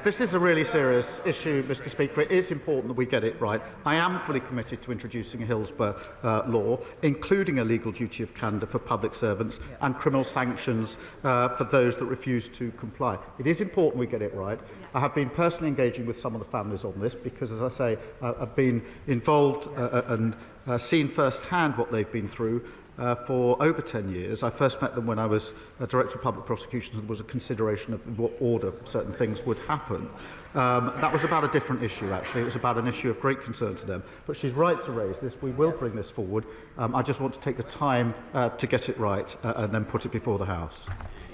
This is a really serious issue, Mr. Speaker. It is important that we get it right. I am fully committed to introducing a Hillsborough law, including a legal duty of candour for public servants and criminal sanctions for those that refuse to comply. It is important we get it right. I have been personally engaging with some of the families on this because, as I say, I've been involved and seen firsthand what they've been through for over 10 years. I first met them when I was Director of Public Prosecutions and there was a consideration of what order certain things would happen. That was about a different issue, actually. It was about an issue of great concern to them. But she's right to raise this. We will bring this forward. I just want to take the time to get it right and then put it before the House.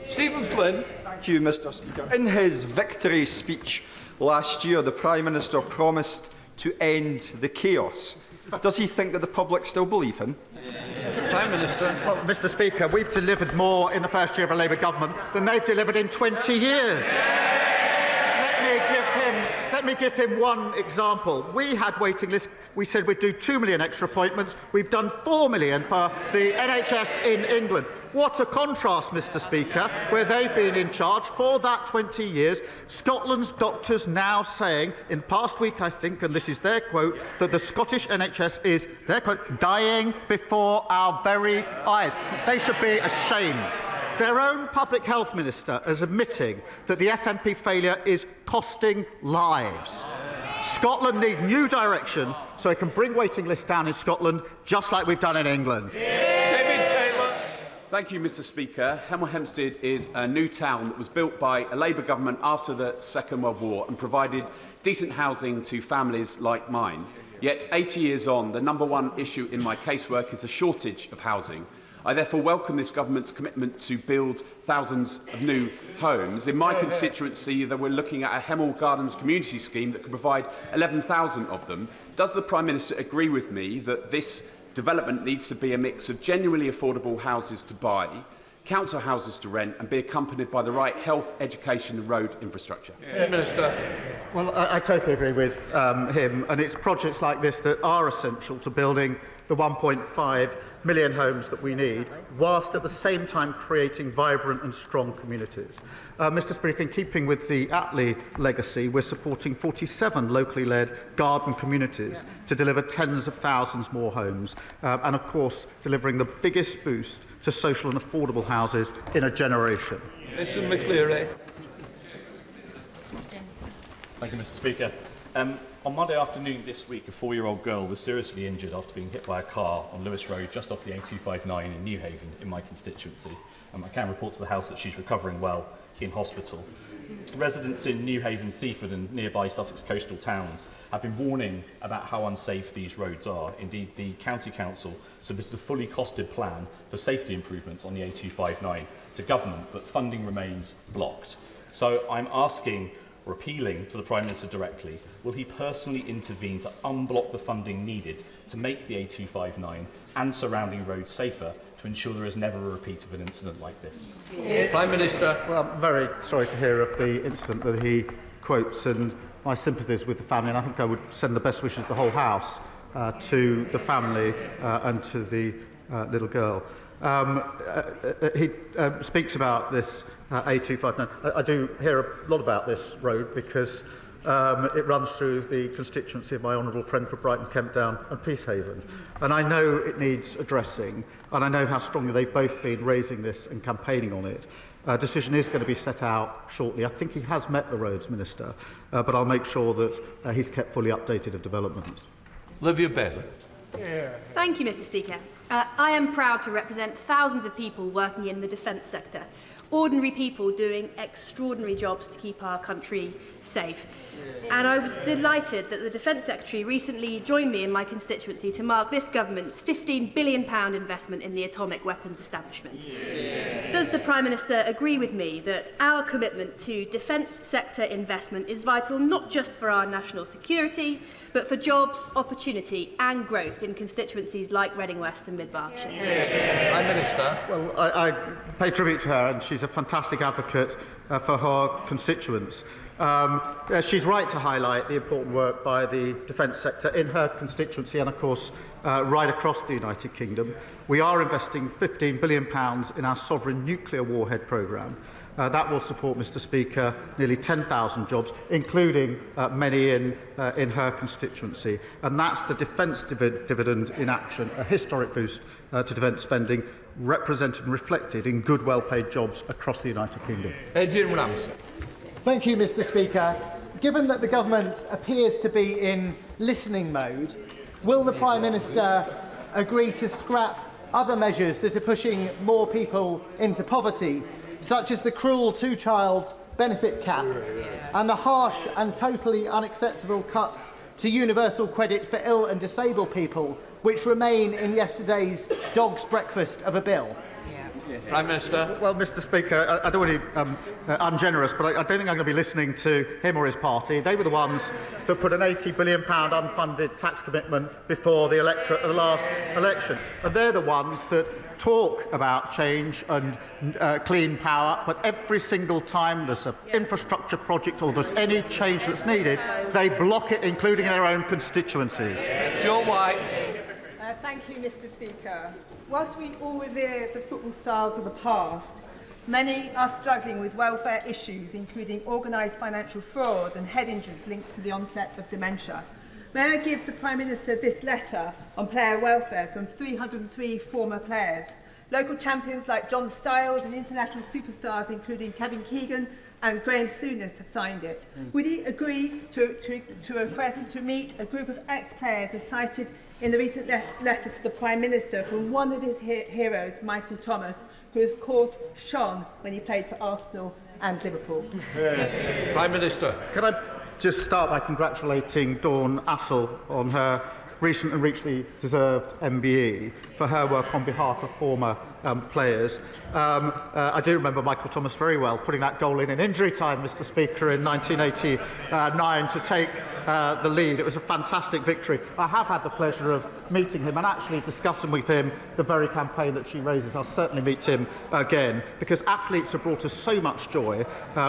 Stephen Flynn. Thank you, Mr. Speaker. In his victory speech last year, the Prime Minister promised to end the chaos. Does he think that the public still believe him? Prime Minister. Well, Mr. Speaker, we've delivered more in the first year of a Labour government than they've delivered in 20 years. Let me give him one example. We had waiting lists. We said we'd do 2 million extra appointments. We've done 4 million for the NHS in England. What a contrast, Mr. Speaker, where they've been in charge for that 20 years. Scotland's doctors now saying, in the past week, I think, and this is their quote, that the Scottish NHS is, their quote, dying before our very eyes. They should be ashamed. Their own Public Health Minister is admitting that the SNP failure is costing lives. Scotland need new direction so it can bring waiting lists down in Scotland, just like we've done in England. David Taylor. Thank you, Mr. Speaker. Hemel Hempstead is a new town that was built by a Labour government after the Second World War and provided decent housing to families like mine. Yet, 80 years on, the #1 issue in my casework is a shortage of housing. I therefore welcome this government's commitment to build thousands of new homes. In my constituency, we're looking at a Hemel Gardens community scheme that could provide 11,000 of them. Does the Prime Minister agree with me that this development needs to be a mix of genuinely affordable houses to buy, council houses to rent, and be accompanied by the right health, education and road infrastructure? Minister. Well, I totally agree with him, and it's projects like this that are essential to building the 1.5 million homes that we need, whilst at the same time creating vibrant and strong communities. Mr. Speaker, in keeping with the Attlee legacy, we're supporting 47 locally led garden communities to deliver tens of thousands more homes, and of course delivering the biggest boost to social and affordable houses in a generation. Mr. McCleary. Thank you, Mr. Speaker. On Monday afternoon this week, a 4-year-old girl was seriously injured after being hit by a car on Lewis Road just off the A259 in Newhaven in my constituency. I can report to the House that she's recovering well in hospital. Residents in Newhaven, Seaford and nearby Sussex coastal towns have been warning about how unsafe these roads are. Indeed, the County Council submitted a fully costed plan for safety improvements on the A259 to government, but funding remains blocked. So I'm asking, or appealing to the Prime Minister directly, will he personally intervene to unblock the funding needed to make the A259 and surrounding roads safer to ensure there is never a repeat of an incident like this? Prime Minister. Well, I'm very sorry to hear of the incident that he quotes, and my sympathies with the family, and I think I would send the best wishes of the whole House to the family and to the little girl. He speaks about this A259. I do hear a lot about this road because it runs through the constituency of my honourable friend for Brighton, Kempdown and Peacehaven. And I know it needs addressing, and I know how strongly they've both been raising this and campaigning on it. A decision is going to be set out shortly. I think he has met the Roads Minister, but I'll make sure that he's kept fully updated of developments. Olivia Bailey. Thank you, Mr. Speaker. I am proud to represent thousands of people working in the defence sector. Ordinary people doing extraordinary jobs to keep our country safe. And I was delighted that the Defence Secretary recently joined me in my constituency to mark this government's £15 billion investment in the atomic weapons establishment. Does the Prime Minister agree with me that our commitment to defence sector investment is vital not just for our national security, but for jobs, opportunity and growth in constituencies like Reading West and Mid-Berkshire? Prime Minister. Well, I pay tribute to her, and she's she's a fantastic advocate for her constituents. She's right to highlight the important work by the defence sector in her constituency and, of course, right across the United Kingdom. We are investing £15 billion in our sovereign nuclear warhead programme. That will support, Mr. Speaker, nearly 10,000 jobs, including many in her constituency. And that's the defence dividend in action, a historic boost to defence spending, represented and reflected in good, well-paid jobs across the United Kingdom. Adrian Ramsey. Thank you, Mr. Speaker. Given that the government appears to be in listening mode, will the Prime Minister agree to scrap other measures that are pushing more people into poverty, such as the cruel two-child benefit cap and the harsh and totally unacceptable cuts to universal credit for ill and disabled people, which remain in yesterday's dog's breakfast of a bill? Prime Minister. Well, Mr. Speaker, I don't want to be ungenerous, but I don't think I'm going to be listening to him or his party. They were the ones that put an £80 billion unfunded tax commitment before the electorate of the last election. And they're the ones that talk about change and clean power, but every single time there's an infrastructure project or there's any change that's needed, they block it, including in their own constituencies. Joe White. Thank you, Mr. Speaker. Whilst we all revere the football stars of the past, many are struggling with welfare issues, including organised financial fraud and head injuries linked to the onset of dementia. May I give the Prime Minister this letter on player welfare from 303 former players? Local champions like John Stiles and international superstars, including Kevin Keegan and Graham Souness, have signed it. Would he agree to request to meet a group of ex-players as cited in the recent letter to the Prime Minister from one of his heroes, Michael Thomas, who of course shone when he played for Arsenal and Liverpool? Prime Minister. Can I just start by congratulating Dawn Assel on her recent and richly deserved MBE for her work on behalf of former players. I do remember Michael Thomas very well putting that goal in injury time, Mr. Speaker, in 1989 to take the lead. It was a fantastic victory. I have had the pleasure of meeting him and actually discussing with him the very campaign that she raises. I'll certainly meet him again, because athletes have brought us so much joy.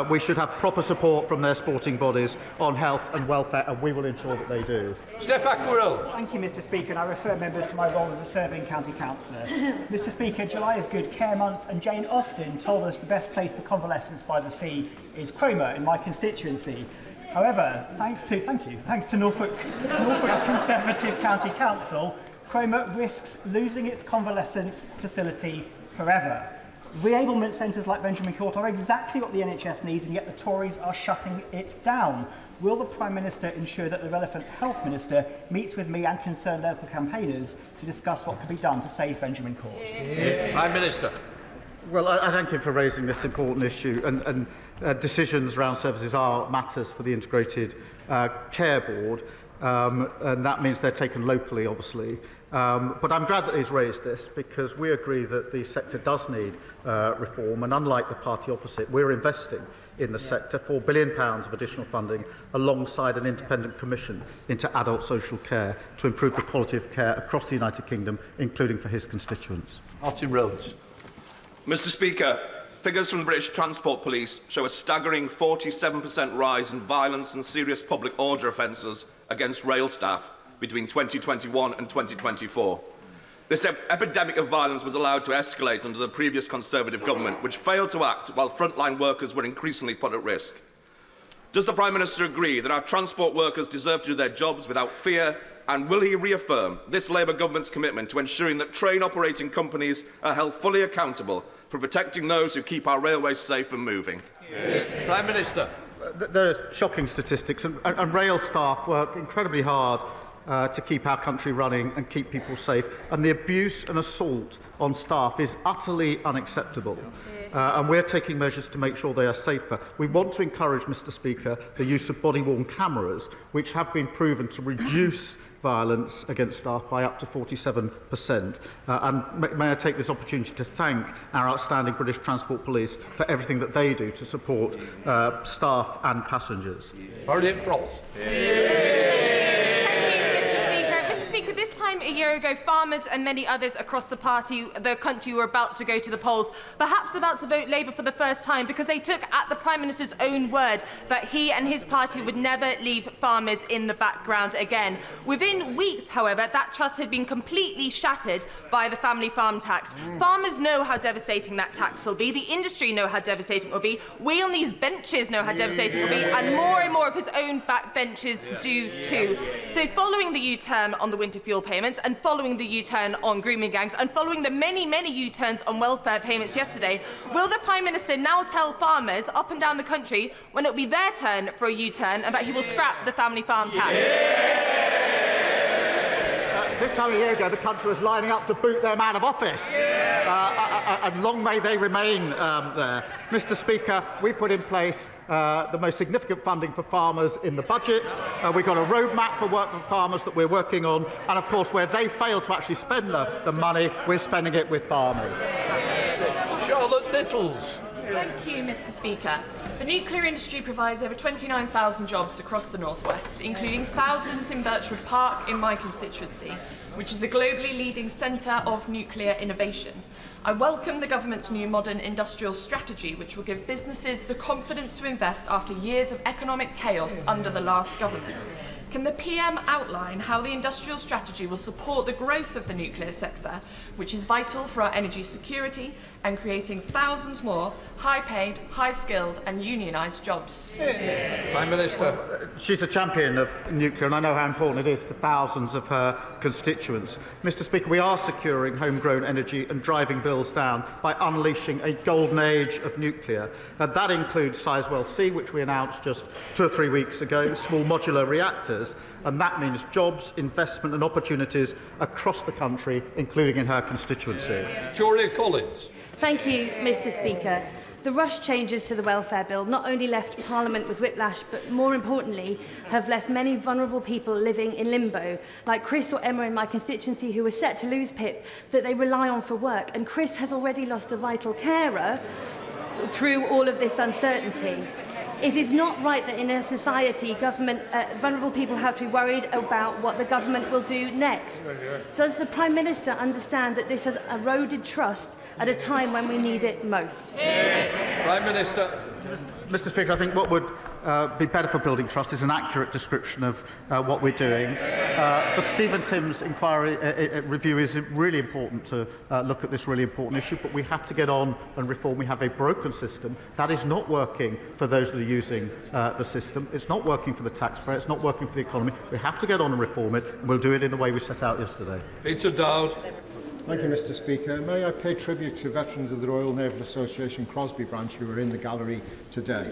We should have proper support from their sporting bodies on health and welfare, and we will ensure that they do. Steph Aquarell. Thank you, Mr. Speaker, and I refer members to my role as a serving county councillor. Mr. Speaker, July is Good Care Month, and Jane Austen told us the best place for convalescence by the sea is Cromer in my constituency. However, thanks to Norfolk's Conservative County Council, Cromer risks losing its convalescence facility forever. Reablement centres like Benjamin Court are exactly what the NHS needs, and yet the Tories are shutting it down. Will the Prime Minister ensure that the relevant Health Minister meets with me and concerned local campaigners to discuss what could be done to save Benjamin Court? Prime Minister. Well, I thank him for raising this important issue, and decisions around services are matters for the Integrated Care Board, and that means they're taken locally, obviously. But I'm glad that he's raised this, because we agree that the sector does need reform, and unlike the party opposite, we're investing in the sector £4 billion of additional funding alongside an independent commission into adult social care to improve the quality of care across the United Kingdom, including for his constituents. Martin Rhodes. Mr. Speaker, figures from the British Transport Police show a staggering 47% rise in violence and serious public order offences against rail staff between 2021 and 2024. This epidemic of violence was allowed to escalate under the previous Conservative government, which failed to act while frontline workers were increasingly put at risk. Does the Prime Minister agree that our transport workers deserve to do their jobs without fear, and will he reaffirm this Labour government's commitment to ensuring that train operating companies are held fully accountable for protecting those who keep our railways safe and moving? Prime Minister. There are shocking statistics, and rail staff work incredibly hard to keep our country running and keep people safe, and the abuse and assault on staff is utterly unacceptable. And we're taking measures to make sure they are safer. We want to encourage, Mr. Speaker, the use of body-worn cameras, which have been proven to reduce violence against staff by up to 47%. And may I take this opportunity to thank our outstanding British Transport Police for everything that they do to support staff and passengers. Bernadette Ross. This time a year ago, farmers and many others across the country were about to go to the polls, perhaps about to vote Labour for the first time, because they took at the Prime Minister's own word that he and his party would never leave farmers in the background again. Within weeks, however, that trust had been completely shattered by the family farm tax. Farmers know how devastating that tax will be. The industry know how devastating it will be. We on these benches know how devastating it will be, and more of his own backbenchers do too. So following the U-turn on the winter fuel payments, and following the U-turn on grooming gangs, and following the many U-turns on welfare payments yesterday, will the Prime Minister now tell farmers up and down the country when it will be their turn for a U-turn and that he will scrap the family farm tax? This time a year ago, the country was lining up to boot their man of office, and long may they remain there. Mr. Speaker, we put in place the most significant funding for farmers in the budget. We've got a roadmap for work for farmers that we're working on, and of course, where they fail to actually spend the money, we're spending it with farmers. Charlotte Littles. Thank you, Mr. Speaker. The nuclear industry provides over 29,000 jobs across the North West, including thousands in Birchwood Park in my constituency, which is a globally leading centre of nuclear innovation. I welcome the government's new modern industrial strategy, which will give businesses the confidence to invest after years of economic chaos under the last government. Can the PM outline how the industrial strategy will support the growth of the nuclear sector, which is vital for our energy security and creating thousands more high-paid, high-skilled and unionised jobs? Prime Minister. She's a champion of nuclear, and I know how important it is to thousands of her constituents. Mr. Speaker, we are securing homegrown energy and driving bills down by unleashing a golden age of nuclear. And that includes Sizewell C, which we announced just 2 or 3 weeks ago, small modular reactors, and that means jobs, investment and opportunities across the country, including in her constituency. Julia Collins. Thank you, Mr. Speaker. The rush changes to the welfare bill not only left Parliament with whiplash, but more importantly, have left many vulnerable people living in limbo, like Chris or Emma in my constituency, who were set to lose PIP that they rely on for work. And Chris has already lost a vital carer through all of this uncertainty. It is not right that in a society, vulnerable people have to be worried about what the government will do next. Does the Prime Minister understand that this has eroded trust at a time when we need it most? Prime Minister. Mr. Speaker, I think what would be better for building trust is an accurate description of what we're doing. The Stephen Timms inquiry review is really important to look at this really important issue, but we have to get on and reform. We have a broken system that is not working for those that are using the system. It's not working for the taxpayer. It's not working for the economy. We have to get on and reform it, and we'll do it in the way we set out yesterday. Peter Dowd. Thank you, Mr. Speaker. May I pay tribute to veterans of the Royal Naval Association Crosby branch who are in the gallery today.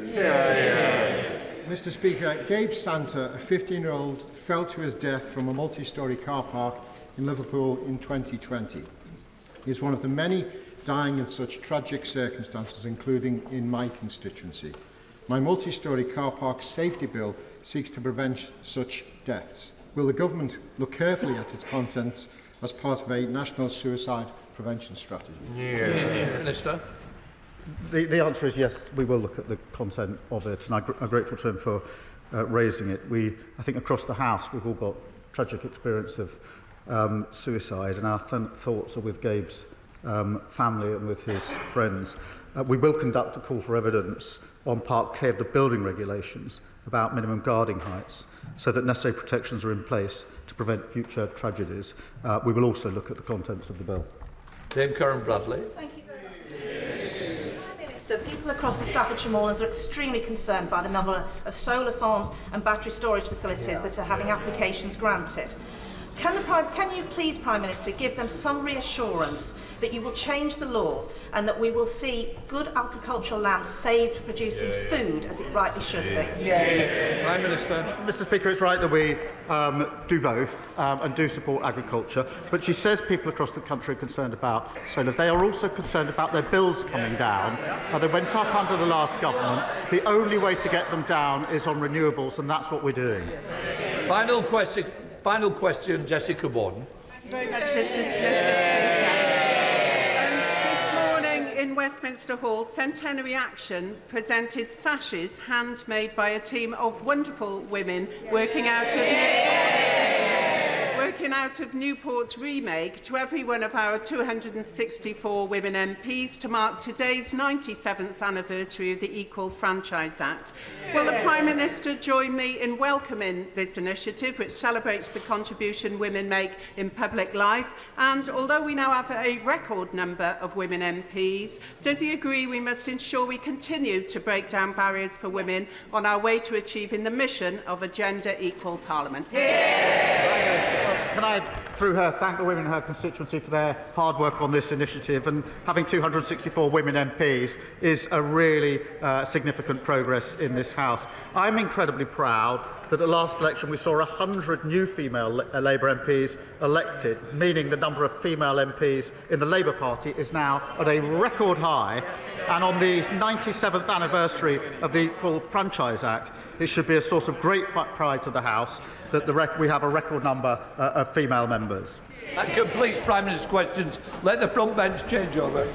Mr. Speaker, Gabe Santa, a 15-year-old, fell to his death from a multi-storey car park in Liverpool in 2020. He is one of the many dying in such tragic circumstances, including in my constituency. My multi-storey car park safety bill seeks to prevent such deaths. Will the government look carefully at its contents as part of a national suicide prevention strategy? Minister. The answer is yes, we will look at the content of it, and I'm grateful to him for raising it. I think across the House we've all got tragic experience of suicide, and our thoughts are with Gabe's family and with his friends. We will conduct a call for evidence on Part K of the building regulations about minimum guarding heights, so that necessary protections are in place to prevent future tragedies. We will also look at the contents of the bill. Dame Karen Bradley. Thank you very much. Prime Minister, people across the Staffordshire Moorlands are extremely concerned by the number of solar farms and battery storage facilities that are having applications granted. Can you please, Prime Minister, give them some reassurance that you will change the law and that we will see good agricultural land saved for producing food as it rightly should be? Prime Minister. Mr. Speaker, it's right that we do both and do support agriculture, but she says people across the country are concerned about solar. They are also concerned about their bills coming down. They went up under the last government. The only way to get them down is on renewables, and that's what we're doing. Final question, Jessica Warden. Thank you very much, Mr. Speaker. This morning in Westminster Hall, Centenary Action presented sashes handmade by a team of wonderful women working out of taken out of Newport's remake to every one of our 264 women MPs to mark today's 97th anniversary of the Equal Franchise Act. Will the Prime Minister join me in welcoming this initiative, which celebrates the contribution women make in public life? And although we now have a record number of women MPs, does he agree we must ensure we continue to break down barriers for women on our way to achieving the mission of a gender-equal Parliament? Can I, through her, thank the women in her constituency for their hard work on this initiative, and having 264 women MPs is a really significant progress in this House. I'm incredibly proud that at last election we saw 100 new female Labour MPs elected, meaning the number of female MPs in the Labour Party is now at a record high. And on the 97th anniversary of the Equal Franchise Act, it should be a source of great pride to the House that we have a record number of female members. That completes Prime Minister's questions. Let the front bench change over.